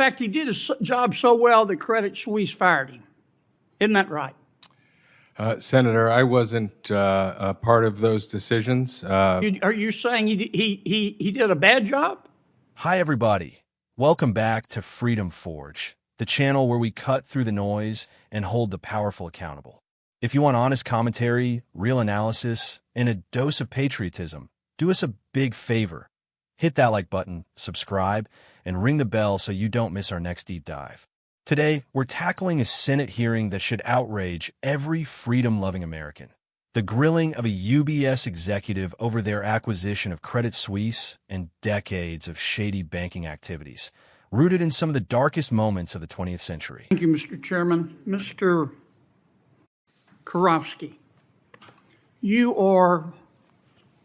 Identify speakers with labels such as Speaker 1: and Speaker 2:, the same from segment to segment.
Speaker 1: fact, he did his job so well that Credit Suisse fired him. Isn't that right?
Speaker 2: Senator, I wasn't a part of those decisions.
Speaker 1: Are you saying he did a bad job?
Speaker 3: Hi, everybody. Welcome back to Freedom Forge, the channel where we cut through the noise and hold the powerful accountable. If you want honest commentary, real analysis, and a dose of patriotism, do us a big favor. Hit that like button, subscribe, and ring the bell so you don't miss our next deep dive. Today, we're tackling a Senate hearing that should outrage every freedom-loving American. The grilling of a UBS executive over their acquisition of Credit Suisse and decades of shady banking activities, rooted in some of the darkest moments of the 20th century.
Speaker 1: Thank you, Mr. Chairman. Mr. Karofsky, you are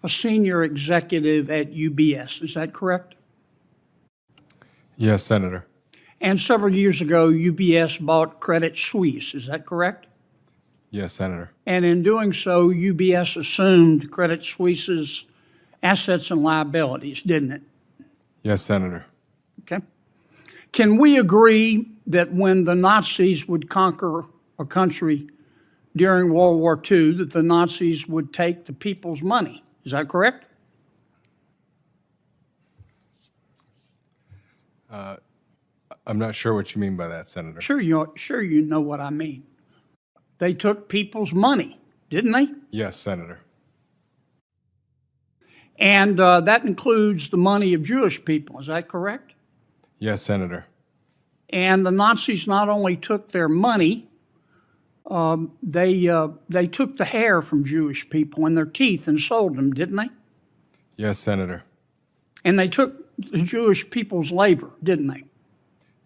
Speaker 1: a senior executive at UBS, is that correct?
Speaker 2: Yes, Senator.
Speaker 1: And several years ago, UBS bought Credit Suisse, is that correct?
Speaker 2: Yes, Senator.
Speaker 1: And in doing so, UBS assumed Credit Suisse's assets and liabilities, didn't it?
Speaker 2: Yes, Senator.
Speaker 1: Okay. Can we agree that when the Nazis would conquer a country during World War II, that the Nazis would take the people's money? Is that correct?
Speaker 2: I'm not sure what you mean by that, Senator.
Speaker 1: Sure you know what I mean. They took people's money, didn't they?
Speaker 2: Yes, Senator.
Speaker 1: And that includes the money of Jewish people, is that correct?
Speaker 2: Yes, Senator.
Speaker 1: And the Nazis not only took their money, they took the hair from Jewish people and their teeth and sold them, didn't they?
Speaker 2: Yes, Senator.
Speaker 1: And they took the Jewish people's labor, didn't they?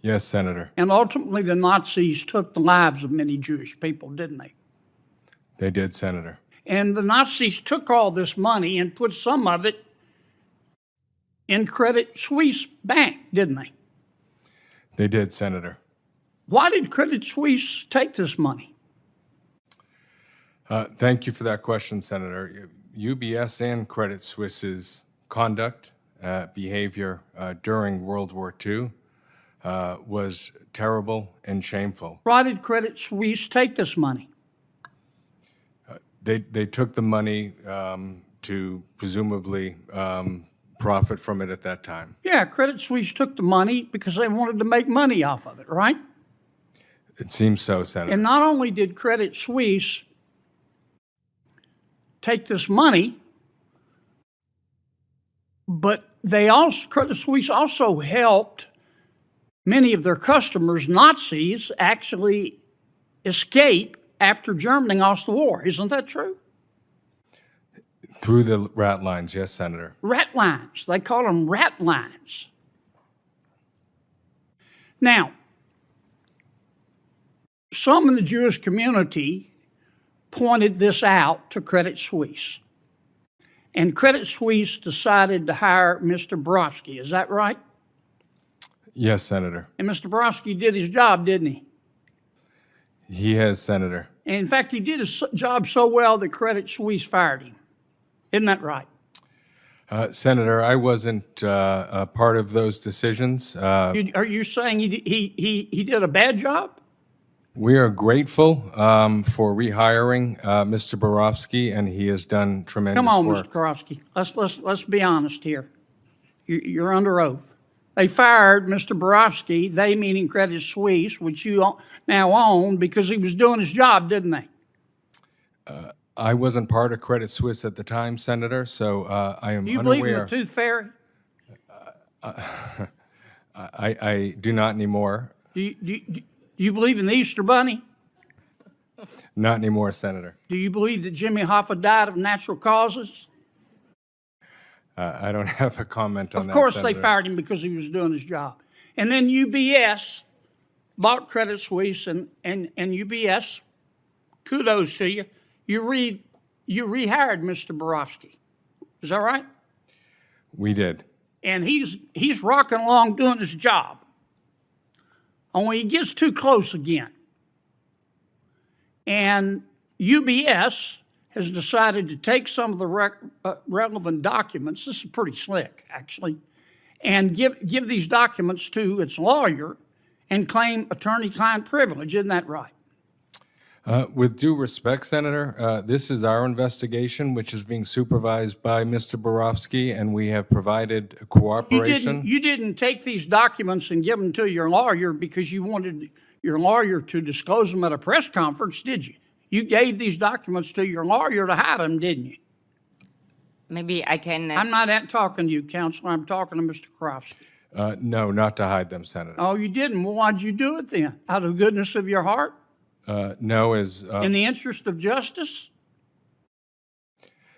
Speaker 2: Yes, Senator.
Speaker 1: And ultimately the Nazis took the lives of many Jewish people, didn't they?
Speaker 2: They did, Senator.
Speaker 1: And the Nazis took all this money and put some of it in Credit Suisse Bank, didn't they?
Speaker 2: They did, Senator.
Speaker 1: Why did Credit Suisse take this money?
Speaker 2: Thank you for that question, Senator. UBS and Credit Suisse's conduct, behavior during World War II was terrible and shameful.
Speaker 1: Why did Credit Suisse take this money?
Speaker 2: They took the money to presumably profit from it at that time.
Speaker 1: Yeah, Credit Suisse took the money because they wanted to make money off of it, right?
Speaker 2: It seems so, Senator.
Speaker 1: And not only did Credit Suisse take this money, but Credit Suisse also helped many of their customers, Nazis, actually escape after Germany lost the war. Isn't that true?
Speaker 2: Through the rat lines, yes, Senator.
Speaker 1: Rat lines. They call them rat lines. Now, some in the Jewish community pointed this out to Credit Suisse. And Credit Suisse decided to hire Mr. Borofsky. Is that right?
Speaker 2: Yes, Senator.
Speaker 1: And Mr. Borofsky did his job, didn't he?
Speaker 2: He has, Senator.
Speaker 1: And in fact, he did his job so well that Credit Suisse fired him. Isn't that right?
Speaker 2: Senator, I wasn't a part of those decisions.
Speaker 1: Are you saying he did a bad job?
Speaker 2: We are grateful for rehiring Mr. Borofsky, and he has done tremendous work.
Speaker 1: Come on, Mr. Borofsky. Let's be honest here. You're under oath. They fired Mr. Borofsky, they meaning Credit Suisse, which you now own, because he was doing his job, didn't they?
Speaker 2: I wasn't part of Credit Suisse at the time, Senator, so I am unaware.
Speaker 1: Do you believe in the tooth fairy?
Speaker 2: I do not anymore.
Speaker 1: Do you believe in the Easter Bunny?
Speaker 2: Not anymore, Senator.
Speaker 1: Do you believe that Jimmy Hoffa died of natural causes?
Speaker 2: I don't have a comment on that,
Speaker 1: Of course
Speaker 2: Senator.
Speaker 1: they fired him because he was doing his job. And then UBS bought Credit Suisse, and UBS, kudos to you, you rehired Mr. Borofsky. Is that right?
Speaker 2: We did.
Speaker 1: And he's rocking along doing his job. Only he gets too close again. And UBS has decided to take some of the relevant documents, this is pretty slick, actually, and give these documents to its lawyer and claim attorney-client privilege. Isn't that right?
Speaker 2: With due respect, Senator, this is our investigation, which is being supervised by Mr. Borofsky, and we have provided cooperation.
Speaker 1: You didn't take these documents and give them to your lawyer because you wanted your lawyer to disclose them at a press conference, did you? You gave these documents to your lawyer to hide them, didn't you?
Speaker 4: Maybe I can.
Speaker 1: I'm not talking to you, Counselor. I'm talking to Mr. Borofsky.
Speaker 2: No, not to hide them, Senator.
Speaker 1: Oh, you didn't? Well, why'd you do it then? Out of the goodness of your heart?
Speaker 2: No,
Speaker 1: in the interest of justice?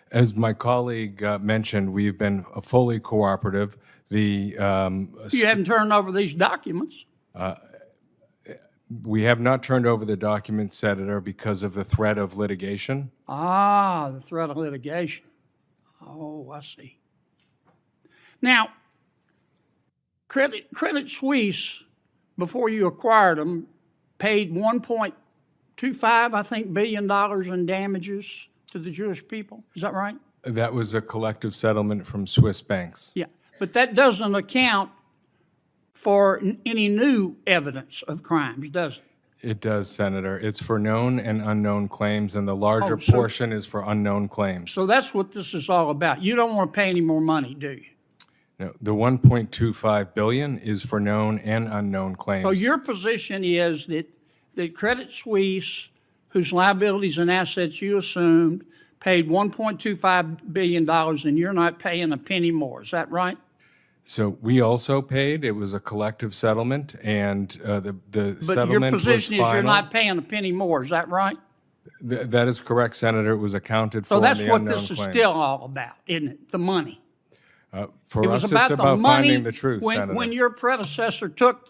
Speaker 2: As my colleague mentioned, we've been fully cooperative. You
Speaker 1: haven't turned over these documents.
Speaker 2: We have not turned over the documents, Senator, because of the threat of litigation.
Speaker 1: Ah, the threat of litigation. Oh, I see. Now, Credit Suisse, before you acquired them, paid $1.25, I think, billion in damages to the Jewish people. Is that right?
Speaker 2: That was a collective settlement from Swiss banks.
Speaker 1: Yeah, but that doesn't account for any new evidence of crimes, does it?
Speaker 2: It does, Senator. It's for known and unknown claims, and the larger portion is for unknown claims.
Speaker 1: So that's what this is all about. You don't want to pay any more money, do you?
Speaker 2: No, the $1.25 billion is for known and unknown claims.
Speaker 1: So your position is that Credit Suisse, whose liabilities and assets you assumed, paid $1.25 billion, and you're not paying a penny more. Is that right?
Speaker 2: So we also paid. It was a collective settlement, and the
Speaker 1: But
Speaker 2: settlement
Speaker 1: your position
Speaker 2: was
Speaker 1: is
Speaker 2: final.
Speaker 1: you're not paying a penny more. Is that right?
Speaker 2: That is correct, Senator. It was accounted for
Speaker 1: So that's
Speaker 2: in the
Speaker 1: what
Speaker 2: unknown
Speaker 1: this is
Speaker 2: claims.
Speaker 1: still all about, isn't it? The money.
Speaker 2: For
Speaker 1: It
Speaker 2: us,
Speaker 1: was about
Speaker 2: it's
Speaker 1: the
Speaker 2: about
Speaker 1: money.
Speaker 2: finding the truth, Senator.
Speaker 1: When your predecessor took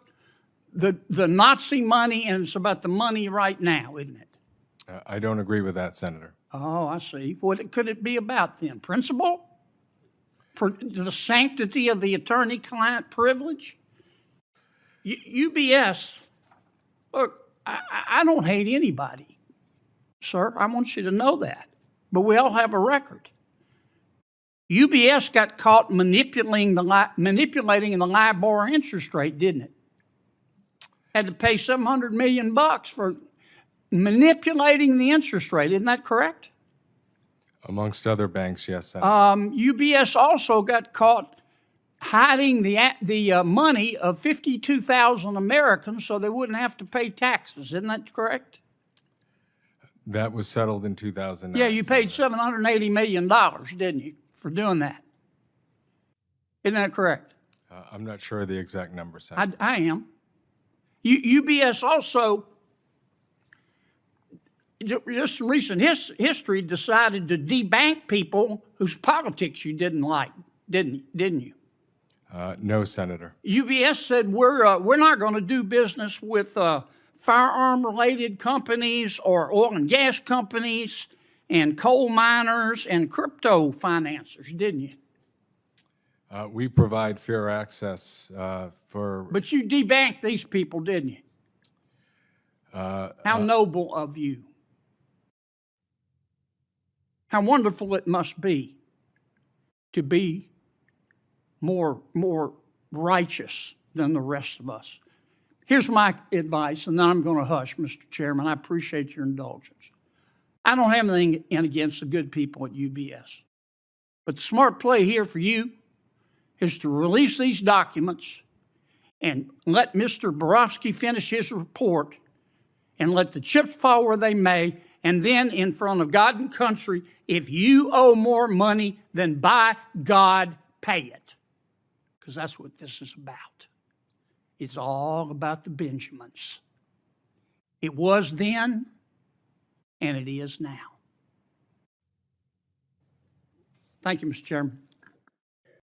Speaker 1: the Nazi money, and it's about the money right now, isn't it?
Speaker 2: I don't agree with that, Senator.
Speaker 1: Oh, I see. What could it be about then? Principle? The sanctity of the attorney-client privilege? UBS, look, I don't hate anybody, sir. I want you to know that. But we all have a record. UBS got caught manipulating the LIBOR interest rate, didn't it? Had to pay $700 million for manipulating the interest rate. Isn't that correct?
Speaker 2: Amongst other banks, yes, Senator.
Speaker 1: UBS also got caught hiding the money of 52,000 Americans so they wouldn't have to pay taxes. Isn't that correct?
Speaker 2: That was settled in 2009.
Speaker 1: Yeah, you paid $780 million, didn't you, for doing that? Isn't that correct?
Speaker 2: I'm not sure of the exact number, Senator.
Speaker 1: I am. UBS also, just in recent history, decided to debank people whose politics you didn't like, didn't you?
Speaker 2: No, Senator.
Speaker 1: UBS said we're not going to do business with firearm-related companies or oil and gas companies and coal miners and crypto financiers, didn't you?
Speaker 2: We provide fair access for...
Speaker 1: But you debanked these people, didn't you? How noble of you. How wonderful it must be to be more righteous than the rest of us. Here's my advice, and then I'm going to hush, Mr. Chairman. I appreciate your indulgence. I don't have anything against the good people at UBS. But the smart play here for you is to release these documents and let Mr. Borofsky finish his report and let the chips fall where they may, and then in front of God and country, if you owe more money, then by God, pay it. Because that's what this is about. It's all about the Benjamins. It was then, and it is now. Thank you, Mr. Chairman.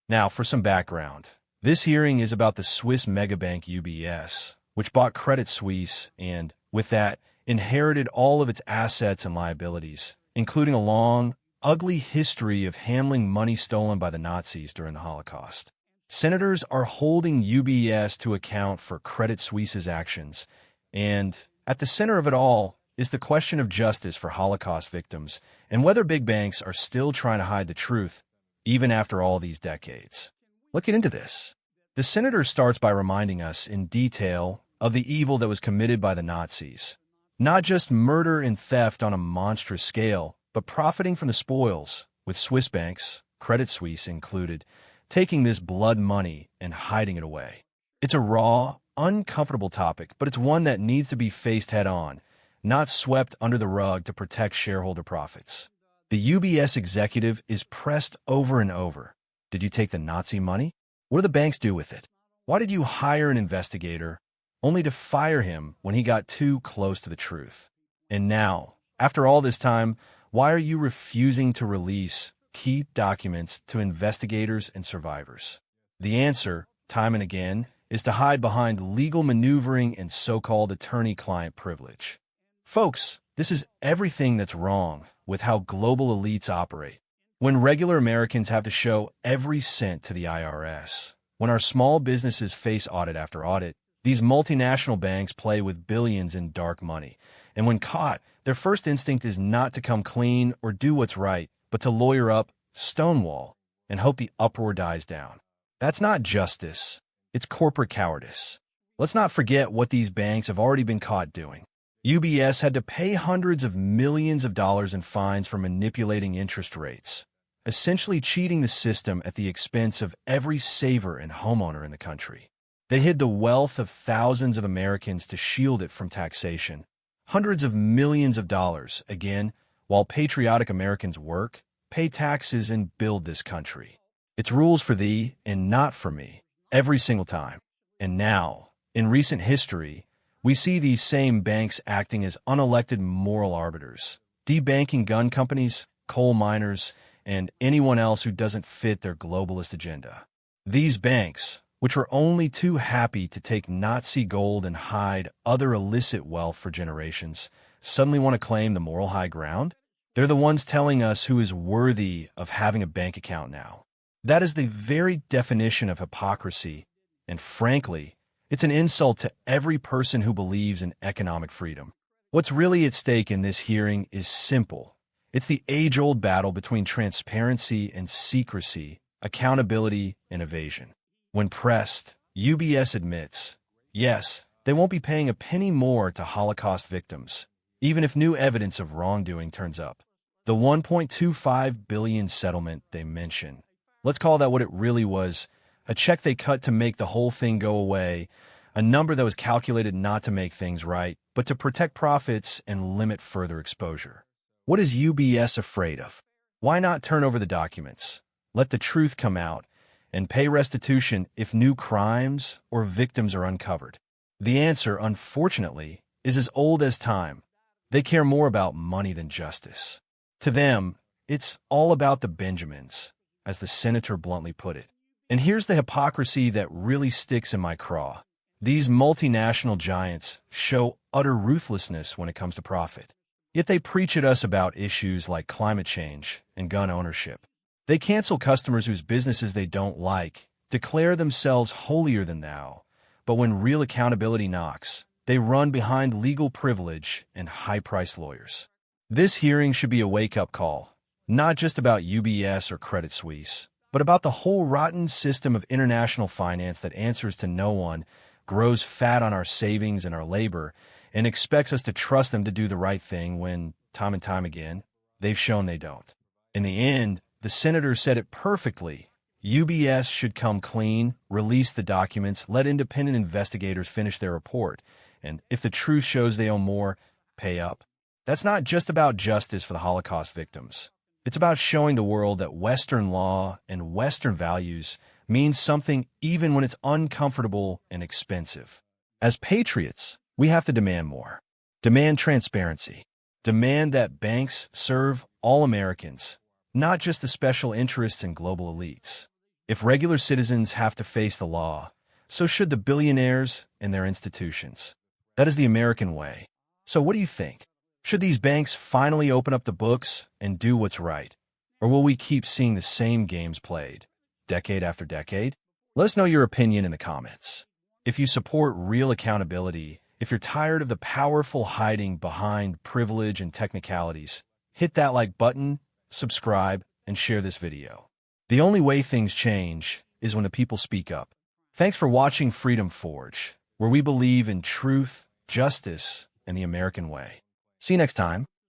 Speaker 3: Now, for some background. This hearing is about the Swiss megabank UBS, which bought Credit Suisse and, with that, inherited all of its assets and liabilities, including a long, ugly history of handling money stolen by the Nazis during the Holocaust. Senators are holding UBS to account for Credit Suisse's actions, and at the center of it all is the question of justice for Holocaust victims and whether big banks are still trying to hide the truth even after all these decades. Let's get into this. The senator starts by reminding us in detail of the evil that was committed by the Nazis. Not just murder and theft on a monstrous scale, but profiting from the spoils, with Swiss banks, Credit Suisse included, taking this blood money and hiding it away. It's a raw, uncomfortable topic, but it's one that needs to be faced head-on, not swept under the rug to protect shareholder profits. The UBS executive is pressed over and over. Did you take the Nazi money? What do the banks do with it? Why did you hire an investigator only to fire him when he got too close to the truth? And now, after all this time, why are you refusing to release key documents to investigators and survivors? The answer, time and again, is to hide behind legal maneuvering and so-called attorney-client privilege. Folks, this is everything that's wrong with how global elites operate. When regular Americans have to show every cent to the IRS, when our small businesses face audit after audit, these multinational banks play with billions in dark money. And when caught, their first instinct is not to come clean or do what's right, but to lawyer up, stonewall, and hope the uproar dies down. That's not justice. It's corporate cowardice. Let's not forget what these banks have already been caught doing. UBS had to pay hundreds of millions of dollars in fines for manipulating interest rates, essentially cheating the system at the expense of every saver and homeowner in the country. They hid the wealth of thousands of Americans to shield it from taxation, hundreds of millions of dollars, again, while patriotic Americans work, pay taxes, and build this country. It's rules for thee and not for me, every single time. And now, in recent history, we see these same banks acting as unelected moral arbiters, debanking gun companies, coal miners, and anyone else who doesn't fit their globalist agenda. These banks, which were only too happy to take Nazi gold and hide other illicit wealth for generations, suddenly want to claim the moral high ground? They're the ones telling us who is worthy of having a bank account now. That is the very definition of hypocrisy, and frankly, it's an insult to every person who believes in economic freedom. What's really at stake in this hearing is simple. It's the age-old battle between transparency and secrecy, accountability and evasion. When pressed, UBS admits, yes, they won't be paying a penny more to Holocaust victims, even if new evidence of wrongdoing turns up. The $1.25 billion settlement they mention, let's call that what it really was, a check they cut to make the whole thing go away, a number that was calculated not to make things right, but to protect profits and limit further exposure. What is UBS afraid of? Why not turn over the documents, let the truth come out, and pay restitution if new crimes or victims are uncovered? The answer, unfortunately, is as old as time. They care more about money than justice. To them, it's all about the Benjamins, as the senator bluntly put it. And here's the hypocrisy that really sticks in my craw. These multinational giants show utter ruthlessness when it comes to profit. Yet they preach at us about issues like climate change and gun ownership. They cancel customers whose businesses they don't like, declare themselves holier than thou, but when real accountability knocks, they run behind legal privilege and high-priced lawyers. This hearing should be a wake-up call, not just about UBS or Credit Suisse, but about the whole rotten system of international finance that answers to no one, grows fat on our savings and our labor, and expects us to trust them to do the right thing when, time and time again, they've shown they don't. In the end, the senator said it perfectly. UBS should come clean, release the documents, let independent investigators finish their report, and if the truth shows they owe more, pay up. That's not just about justice for the Holocaust victims. It's about showing the world that Western law and Western values mean something even when it's uncomfortable and expensive. As patriots, we have to demand more. Demand transparency. Demand that banks serve all Americans, not just the special interests and global elites. If regular citizens have to face the law, so should the billionaires and their institutions. That is the American way. So what do you think? Should these banks finally open up the books and do what's right? Or will we keep seeing the same games played, decade after decade? Let us know your opinion in the comments. If you support real accountability, if you're tired of the powerful hiding behind privilege and technicalities, hit that like button, subscribe, and share this video. The only way things change is when the people speak up. Thanks for watching Freedom Forge, where we believe in truth, justice, and the American way. See you next time.